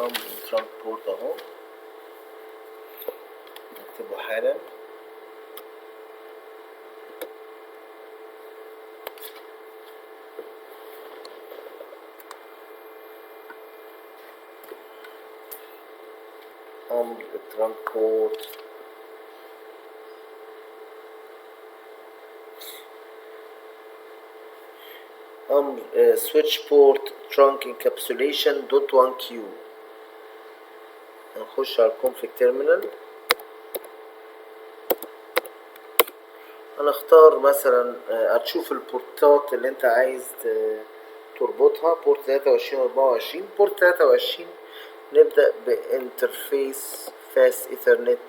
امر trunk port اهو، نكتبه حالا. امر trunk port امر switch port trunk encapsulation .1q. هنخش على الconfig terminal، هنختار مثلا هتشوف البورتات اللي انت عايز تربطها، بورت 23 و 24. بورت 23 نبدأ بانترفيس فاست ايثرنت،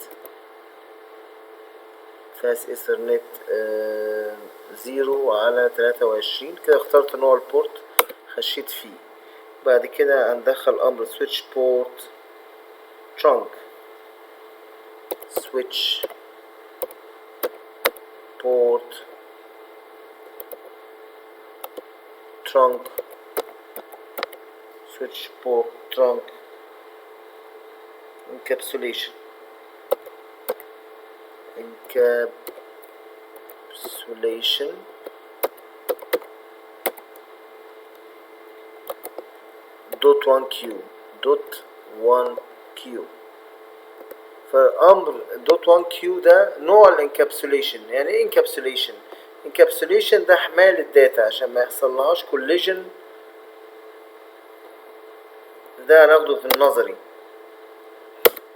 فاست ايثرنت 0 على 23. كده اخترت نوع البورت خشيت فيه. بعد كده هندخل امر switch port trunk switch port trunk switch port trunk encapsulation .1q. فالامر .1q ده نوع الانكابسوليشن. يعني ايه انكابسوليشن؟ انكابسوليشن ده حماية الداتا عشان ما يحصلهاش كوليجن، ده هناخده في النظري.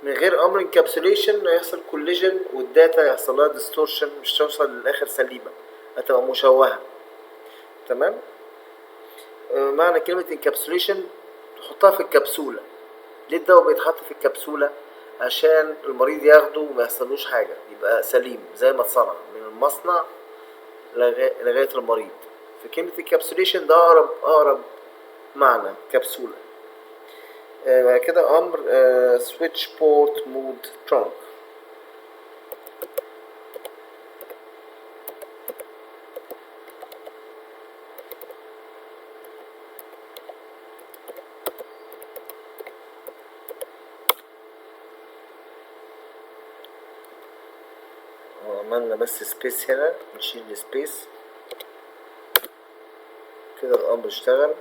من غير امر انكابسوليشن هيحصل كوليجن والداتا يحصل لها ديستورشن، مش توصل للاخر سليمه، هتبقى مشوهه. تمام. معنى كلمه انكابسوليشن تحطها في الكبسوله. ليه الدواء بيتحط في الكبسوله؟ عشان المريض ياخده وما يحصلوش حاجه، يبقى سليم زي ما اتصنع من المصنع لغايه المريض. في كلمه انكابسوليشن ده اقرب معنى كبسوله. بعد كده امر switch port mode trunk. عملنا بس سبيس هنا، نشيل السبيس كده الامر اشتغل.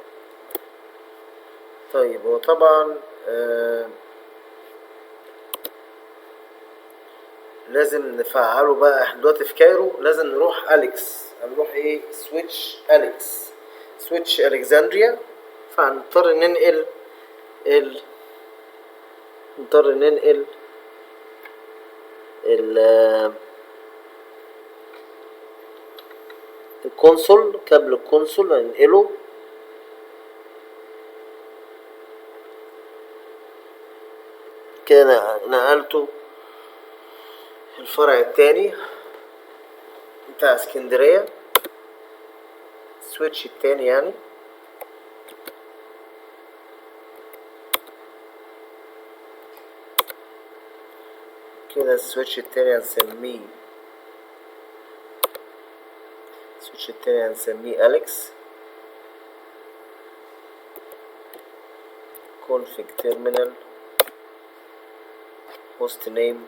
طيب هو طبعا لازم نفعله بقى. احنا دلوقتي في كايرو، لازم نروح اليكس. هنروح ايه؟ سويتش اليكس، سويتش الكسندريا. فهنضطر ننقل نضطر ننقل الكونسول، كابل الكونسول هننقله كده. نقلته الفرع التاني بتاع اسكندرية، السويتش التاني يعني. كده السويتش التاني هنسميه أليكس. config terminal host name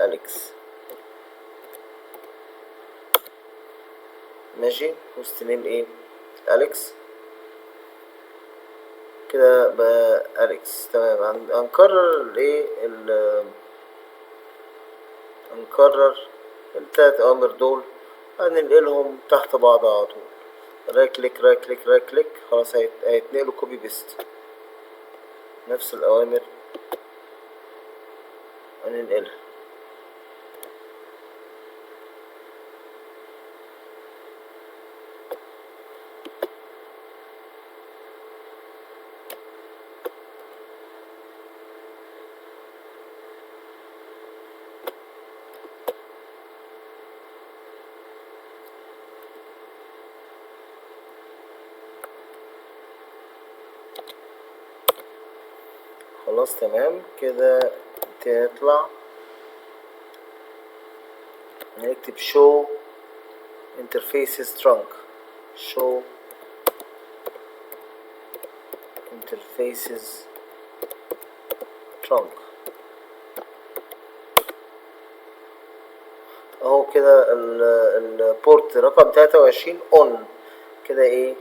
أليكس. ماشي، host name ايه؟ أليكس. كده بقى أليكس. تمام. هنكرر الايه هنكرر التلات اوامر دول، هننقلهم تحت بعض على طول. رايت كليك رايت كليك رايت كليك، خلاص هيتنقلوا كوبي بيست. نفس الاوامر هننقلها. خلاص تمام كده. تطلع نكتب show interfaces trunk. show interfaces trunk اهو كده. البورت رقم 23 اون كده ايه،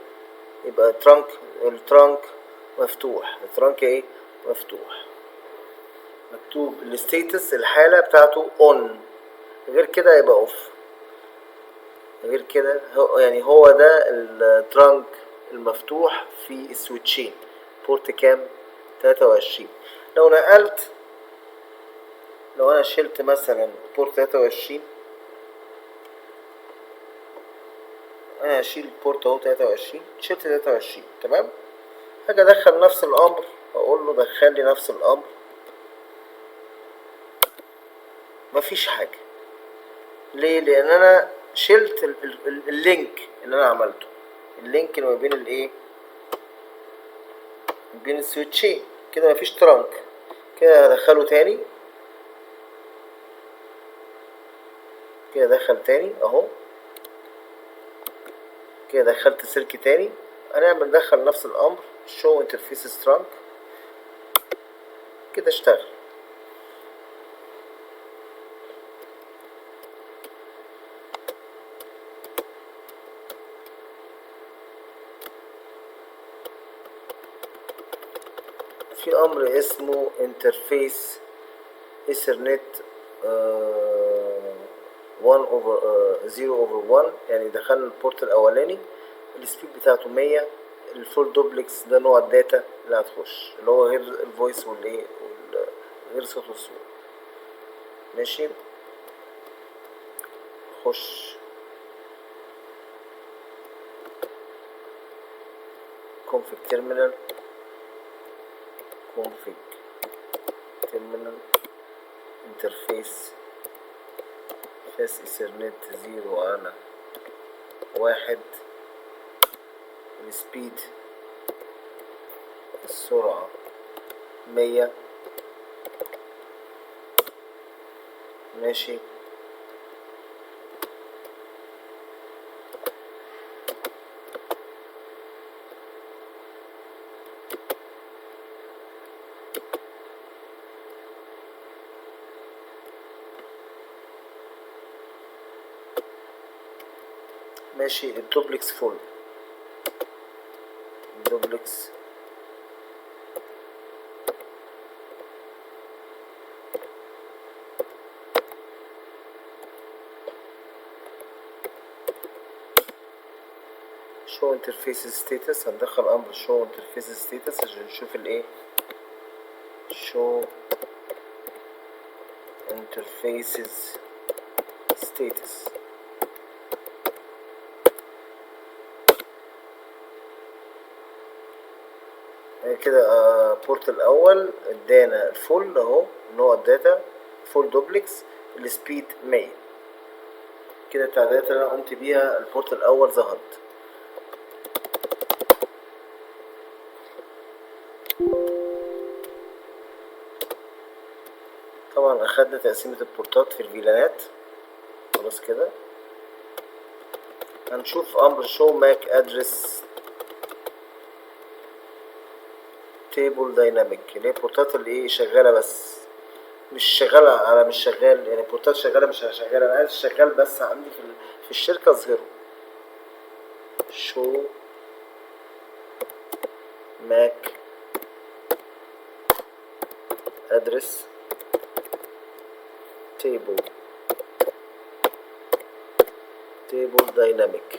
يبقى الترانك مفتوح. الترانك ايه مفتوح، مكتوب الستيتس الحالة بتاعته اون، غير كده يبقى اوف. غير كده يعني هو ده الترانك المفتوح في السويتشين بورت كام 23. لو نقلت، لو انا شلت مثلا بورت 23، انا هشيل البورت اهو 23، شلت 23 تمام. هاجي ادخل نفس الامر، اقول له دخل لي نفس الامر، مفيش حاجه. ليه؟ لان انا شلت اللينك اللي انا عملته، اللينك اللي ما بين الايه، ما بين السويتشين. كده مفيش ترانك. كده هدخله تاني، كده دخل تاني اهو، كده دخلت سلك تاني. هنعمل ندخل نفس الامر show interfaces trunk، كده اشتغل. في امر اسمه interface ethernet 1 over 0 over 1، يعني دخلنا البورت الاولاني السبيد بتاعته 100. الفول دوبلكس ده نوع الداتا اللي هتخش، اللي هو غير الفويس والايه غير صوت والصورة. ماشي، خش config terminal، config terminal interface فاس ايثرنت 0 على 1، السبيد السرعة 100. ماشي، ماشي. الدوبلكس فول، الدوبلكس show interfaces status. هندخل امر show interfaces status عشان نشوف الايه show interfaces status. كده بورت الاول ادانا الفول اهو، نوع الداتا فول دوبلكس، السبيد 100. كده التعديلات اللي انا قمت بيها البورت الاول ظهرت. طبعا اخدنا تقسيمة البورتات في الفيلانات خلاص. كده هنشوف امر show MAC address table dynamic، اللي هي البورتات اللي ايه شغالة بس، مش شغالة على مش شغال، يعني بورتات شغالة مش شغالة. انا عايز شغال بس عندي في الشركة اظهره. show MAC address table dynamic.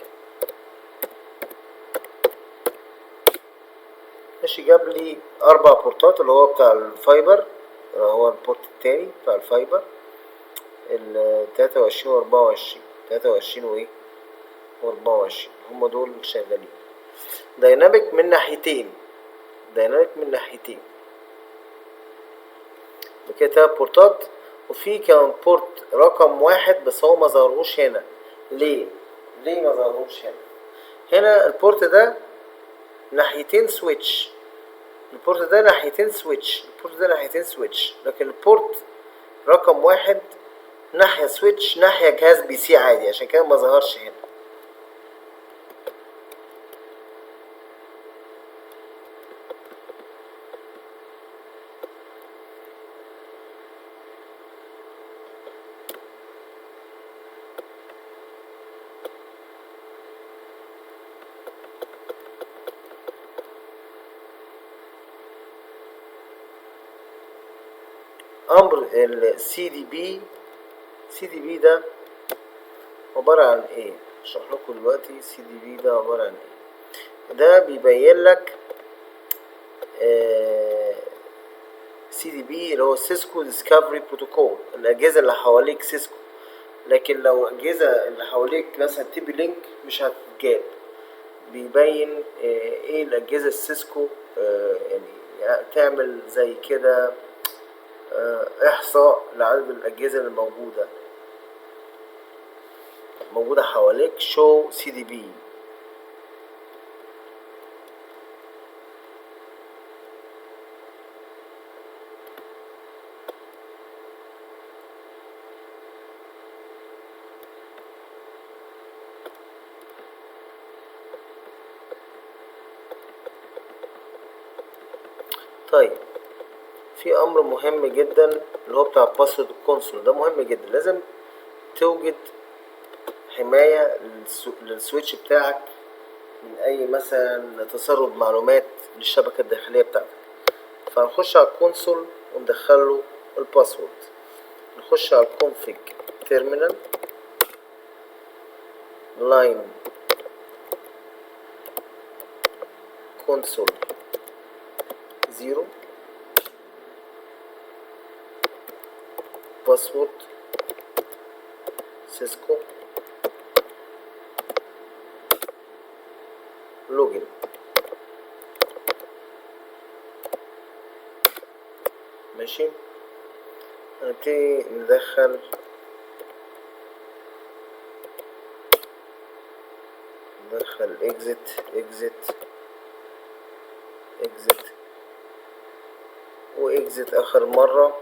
ماشي، جاب لي 4 بورتات اللي هو بتاع الفايبر، هو البورت التاني بتاع الفايبر، 23 و24، 23 وايه و24 هما دول شغالين دايناميك من ناحيتين، دايناميك من ناحيتين. بكده 3 بورتات. وفي كمان بورت رقم 1 بس هو ما ظهرهوش هنا. ليه ما ظهرهوش هنا؟ هنا البورت ده ناحيتين سويتش، البورت ده ناحيتين سويتش، البورت ده ناحيتين سويتش، لكن البورت رقم 1 ناحية سويتش ناحية جهاز بي سي عادي، عشان كده ما ظهرش هنا. امر ال CDB. CDB ده عبارة عن ايه؟ اشرح لكم دلوقتي CDB ده عبارة عن ايه. ده بيبين لك CDB اللي هو سيسكو ديسكفري بروتوكول، الاجهزة اللي حواليك سيسكو، لكن لو اجهزة اللي حواليك مثلا TP لينك مش هتتجاب. بيبين ايه الاجهزة السيسكو، يعني تعمل زي كده احصاء لعدد الاجهزة اللي موجودة حواليك. show CDB. طيب في امر مهم جدا اللي هو بتاع باسورد كونسول. ده مهم جدا، لازم توجد حماية للسويتش بتاعك من اي مثلا تسرب معلومات للشبكة الداخلية بتاعتك. فهنخش على الكونسول وندخله الباسورد. نخش على الكونفيج تيرمينال لاين كونسول 0 باسورد سيسكو لوجن. ماشي، هنبتدي ندخل exit واكزت اخر مرة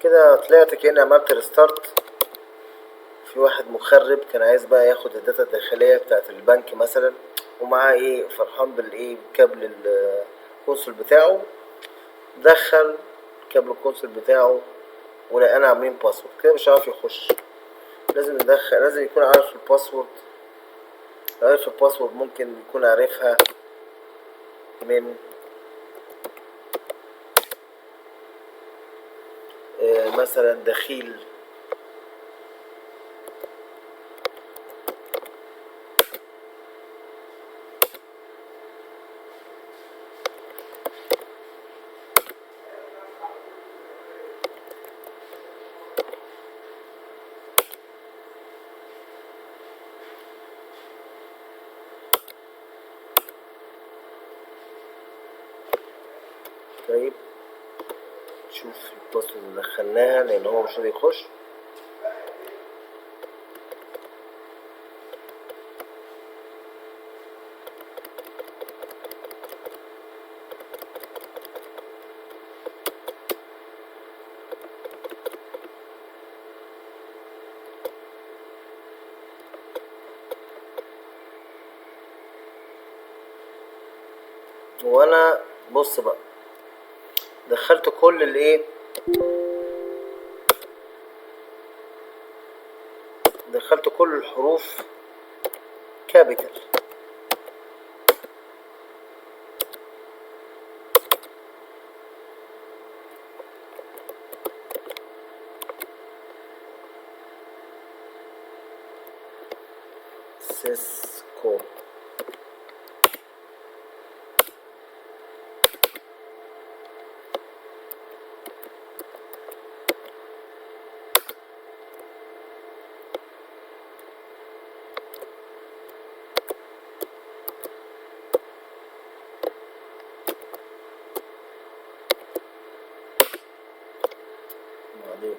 كده. طلعت كأني عملت ريستارت. في واحد مخرب كان عايز بقى ياخد الداتا الداخلية بتاعت البنك مثلا، ومعاه ايه فرحان بالايه كابل الكونسول بتاعه. دخل كابل الكونسول بتاعه ولقانا عاملين باسورد كده مش عارف يخش. لازم يكون عارف الباسورد. لو عارف الباسورد ممكن يكون عارفها من مثلا دخيل طيب شوف الباسورد اللي دخلناها لان هو مش راضي يخش. وانا بص بقى دخلت كل الايه، دخلت كل الحروف كابيتال. سيسكو بعدين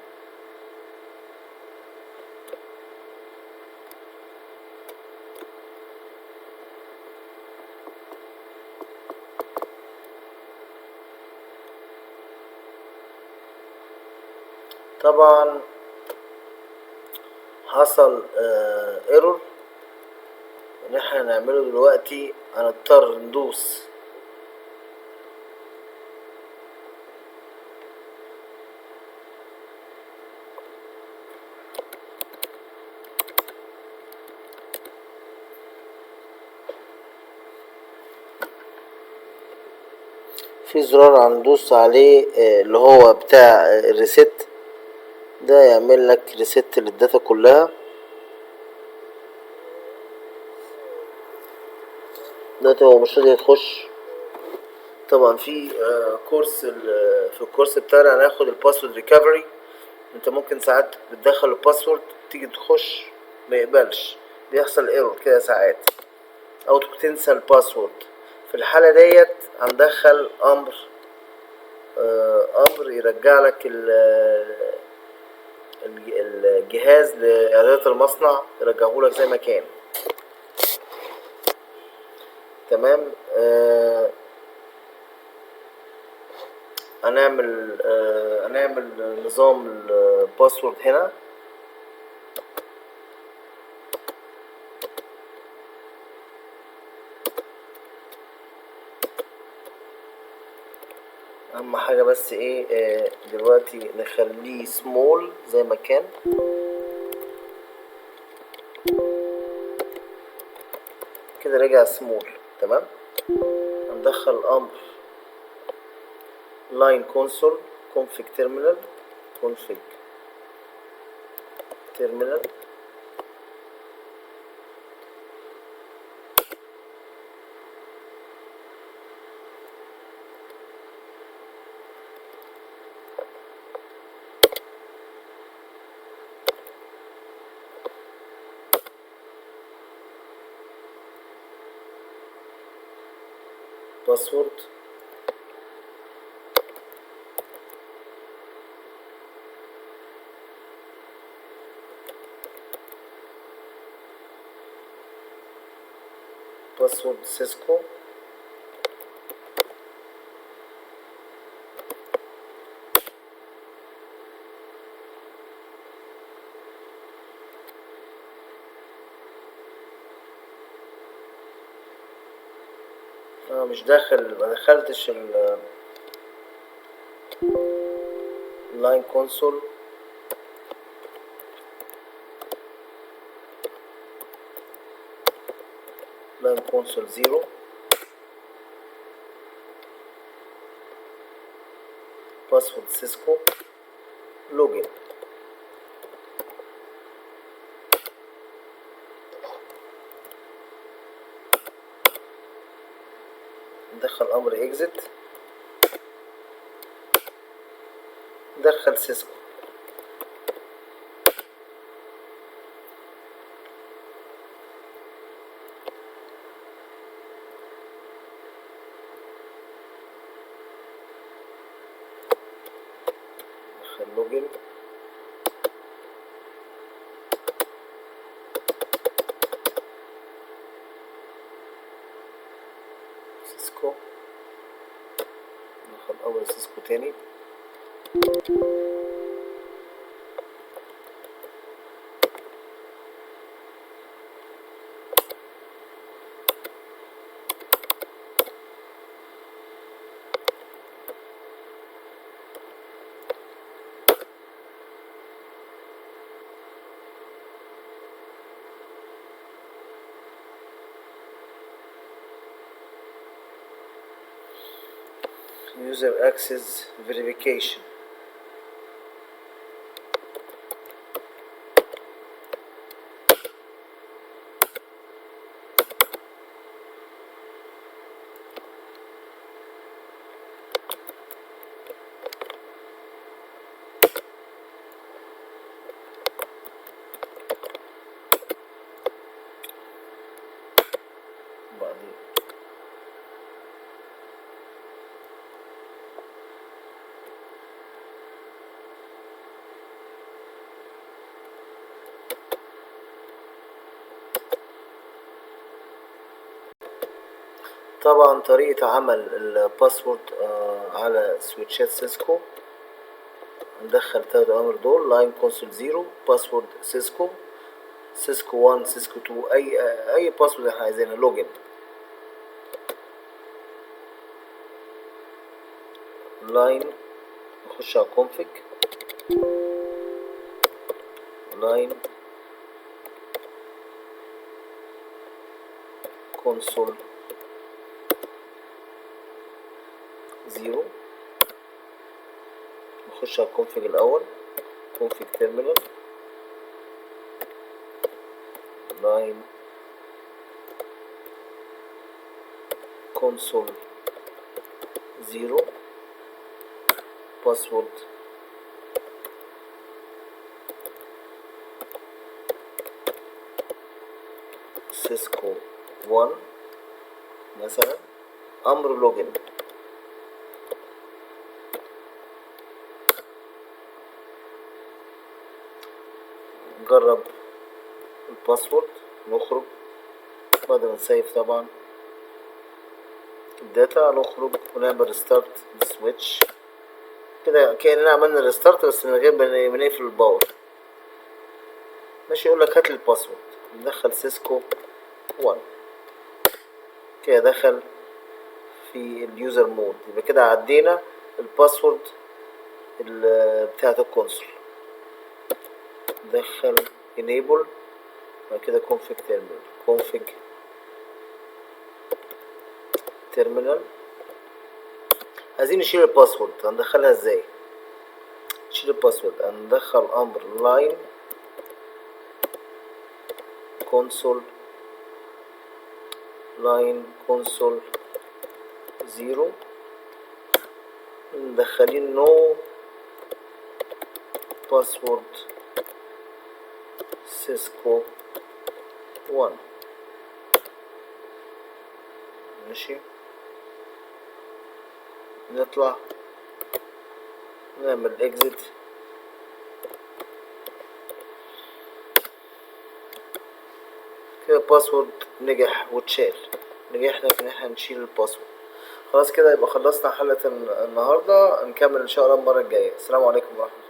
طبعا حصل ايرور. ان احنا نعمله دلوقتي هنضطر ندوس في زرار هندوس عليه اللي هو بتاع الريست ده، يعمل لك ريست للداتا كلها. دلوقتي هو مش راضي تخش. طبعا في كورس في الكورس بتاعنا هناخد الباسورد ريكفري. انت ممكن ساعات بتدخل الباسورد تيجي تخش ما يقبلش، بيحصل ايرور كده ساعات، او تنسى الباسورد. في الحالة ديت هندخل امر يرجع لك الجهاز لإعدادات المصنع، يرجعهولك زي ما كان. تمام. هنعمل نظام الباسورد هنا. اهم حاجة بس ايه، دلوقتي نخليه سمول زي ما كان. كده رجع سمول. تمام. هندخل امر لاين كونسول config terminal باسورد. باسورد سيسكو. مش داخل، ما دخلتش اللاين كونسول. لاين كونسول 0 باسورد سيسكو لوجن. ندخل امر اكزit، ندخل سيسكو. ندخل لوجن. سيسكو. ندخل امر سيسكو تاني. user access verification. بعدين طبعا طريقة عمل الباسورد على سويتشات سيسكو. ندخل 3 اوامر دول: لاين كونسول 0 باسورد سيسكو، سيسكو 1 سيسكو 2، اي باسورد احنا عايزينها. لوجن. لاين نخش على config لاين كونسول 0. نخش على الكونفيج الاول، config terminal line console 0 password Cisco 1 مثلا، امر لوجن. نجرب الباسورد، نخرج بعد ما نسيف طبعا الداتا، نخرج ونعمل ريستارت السويتش كده كأننا عملنا ريستارت بس من غير ما نقفل الباور. ماشي، يقولك هات الباسورد، ندخل سيسكو 1 كده، دخل في اليوزر مود. يبقى كده عدينا الباسورد بتاعة الكونسول. دخل enable بعد كده config terminal. عايزين نشيل الباسورد، هندخلها ازاي؟ نشيل الباسورد، هندخل امر line console 0، مدخلين no password Cisco 1. ماشي، نطلع نعمل exit. كده الباسورد نجح واتشال. نجحنا في ان احنا نشيل الباسورد. خلاص كده يبقى خلصنا حلقة النهاردة، نكمل ان شاء الله المرة الجاية. السلام عليكم ورحمة الله.